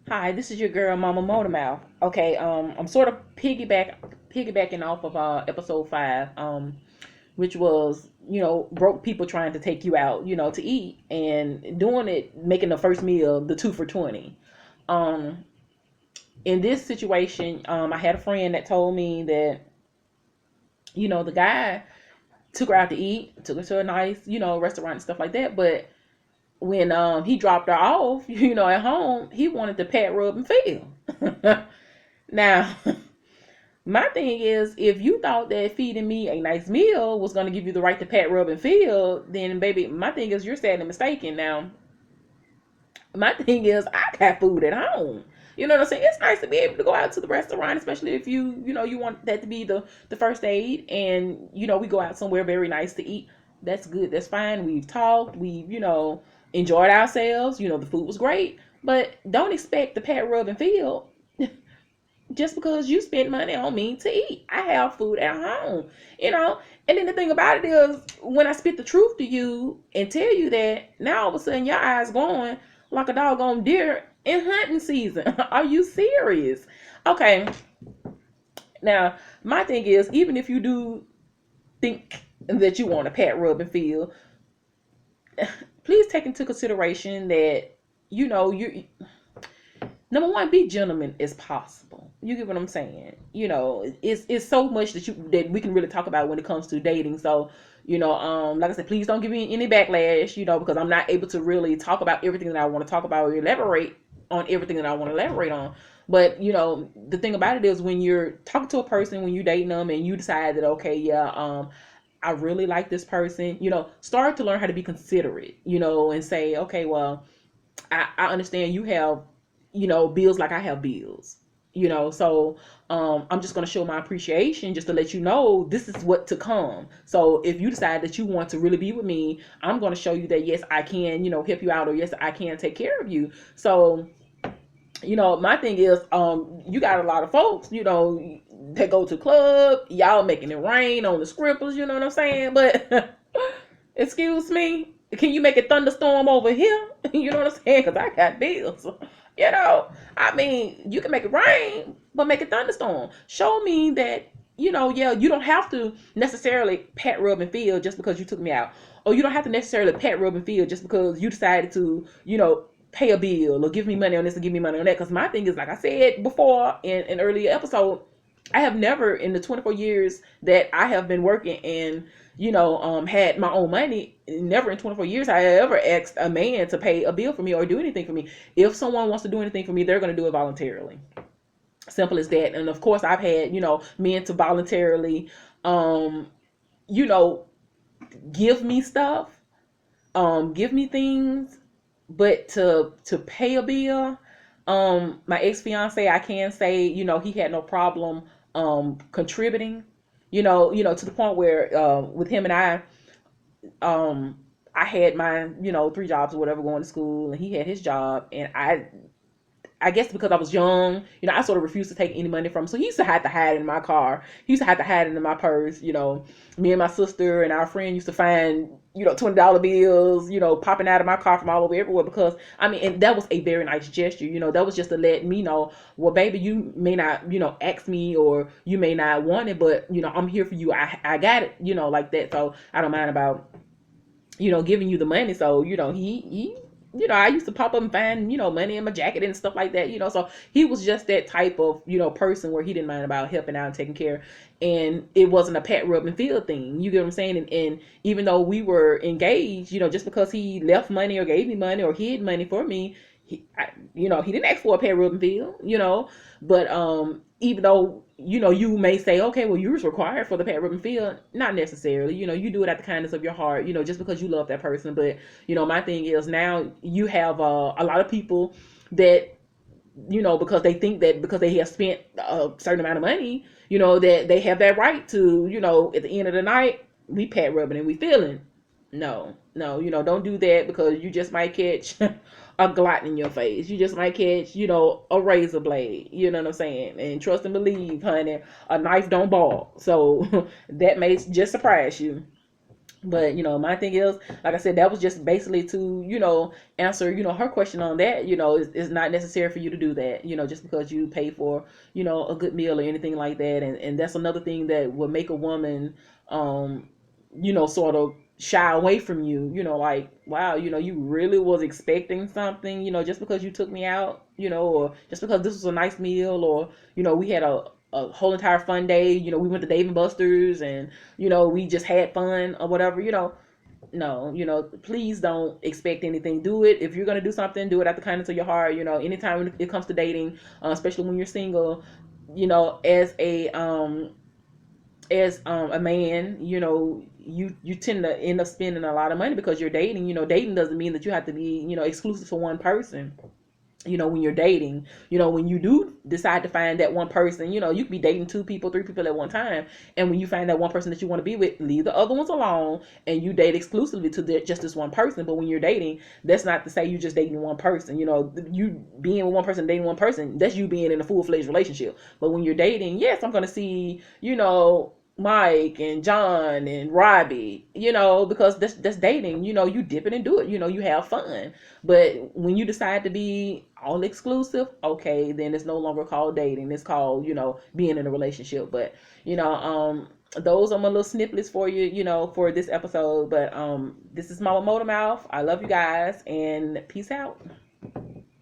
Hi, this is your girl Mama Motormouth. Okay, I'm sort of piggybacking off of episode 5, which was, broke people trying to take you out, to eat, and doing it, making the first meal the 2 for 20. Um, in this situation, I had a friend that told me that, the guy took her out to eat, took her to a nice, restaurant and stuff like that, but when he dropped her off, at home, he wanted to pat, rub, and feel. Now, my thing is, if you thought that feeding me a nice meal was going to give you the right to pat, rub, and feel, then baby, my thing is you're sadly mistaken. Now, my thing is I got food at home. You know what I'm saying? It's nice to be able to go out to the restaurant, especially if you want that to be the first aid, and we go out somewhere very nice to eat. That's good. That's fine. We've talked. We've enjoyed ourselves. The food was great, but don't expect the pat, rub, and feel just because you spent money on me to eat. I have food at home, you know. And then the thing about it is, when I spit the truth to you and tell you that, now all of a sudden your eyes glowing like a doggone deer in hunting season. Are you serious? Okay, now my thing is, even if you do think that you want a pat, rub, and feel, please take into consideration that you number one, be gentlemen as possible. You get what I'm saying? It's so much that we can really talk about when it comes to dating. So, like I said, please don't give me any backlash, because I'm not able to really talk about everything that I want to talk about or elaborate on everything that I want to elaborate on. But the thing about it is, when you're talking to a person, when you're dating them, and you decide that, okay, yeah, I really like this person, start to learn how to be considerate, and say, okay, well, I understand you have, bills like I have bills, so I'm just going to show my appreciation just to let you know this is what to come. So if you decide that you want to really be with me, I'm going to show you that, yes, I can, help you out, or yes, I can take care of you. So, my thing is, you got a lot of folks, that go to club, y'all making it rain on the scribbles, you know what I'm saying? But excuse me, can you make a thunderstorm over here? You know what I'm saying? Because I got bills. You know, I mean, you can make it rain, but make a thunderstorm. Show me that, yeah, you don't have to necessarily pat, rub, and feel just because you took me out. Or you don't have to necessarily pat, rub, and feel just because you decided to, pay a bill or give me money on this and give me money on that. Because my thing is, like I said before in an earlier episode, I have never in the 24 years that I have been working and had my own money. Never in 24 years I ever asked a man to pay a bill for me or do anything for me. If someone wants to do anything for me, they're going to do it voluntarily. Simple as that. And of course, I've had men to voluntarily, um, you know, give me stuff, give me things, but to pay a bill, my ex fiance, I can say, he had no problem contributing, to the point where with him and um I had my, 3 jobs or whatever, going to school, and he had his job, and I guess because I was young, I sort of refused to take any money from him. So he used to have to hide it in my car. He used to have to hide it in my purse. Me and my sister and our friend used to find, $20 bills, popping out of my car from all over everywhere, because I mean, and that was a very nice gesture. That was just to let me know, well, baby, you may not, ask me, or you may not want it, but I'm here for you. I got it, like that. So I don't mind about, giving you the money. So, he I used to pop up and find, money in my jacket and stuff like that, so he was just that type of, person where he didn't mind about helping out and taking care. And it wasn't a pat, rub, and feel thing. You get what I'm saying? And even though we were engaged, just because he left money or gave me money or hid money for me, he didn't ask for a pat, rub, and feel, but even though, you may say, okay, well, you was required for the pat, rub, and feel. Not necessarily. You do it at the kindness of your heart, just because you love that person. But my thing is, now you have a lot of people that, because they think that because they have spent a certain amount of money, that they have that right to, at the end of the night, we pat, rubbing, and we feeling. No, no, don't do that, because you just might catch a glot in your face. You just might catch, a razor blade. You know what I'm saying? And trust and believe, honey, a knife don't ball. So that may just surprise you. But my thing is, like I said, that was just basically to answer her question on that. It's not necessary for you to do that. Just because you pay for a good meal or anything like that. And that's another thing that will make a woman sort of shy away from you. Like, wow, you really was expecting something. Just because you took me out, or just because this was a nice meal, or we had a whole entire fun day. We went to Dave and Buster's, and we just had fun or whatever. No, please don't expect anything. Do it if you're gonna do something. Do it at the kindness of your heart. Anytime it comes to dating, especially when you're single, as a man, you tend to end up spending a lot of money because you're dating. Dating doesn't mean that you have to be exclusive to one person. When you're dating, when you do decide to find that one person, you could be dating two people, three people at one time. And when you find that one person that you want to be with, leave the other ones alone and you date exclusively to just this one person. But when you're dating, that's not to say you're just dating one person. You being with one person, dating one person, that's you being in a full-fledged relationship. But when you're dating, yes, I'm going to see, Mike and John and Robbie, because that's dating. You dip it and do it. You have fun. But when you decide to be all exclusive, okay, then it's no longer called dating. It's called, being in a relationship. But those are my little snippets for you, for this episode. But this is Mama Motormouth. I love you guys and peace out.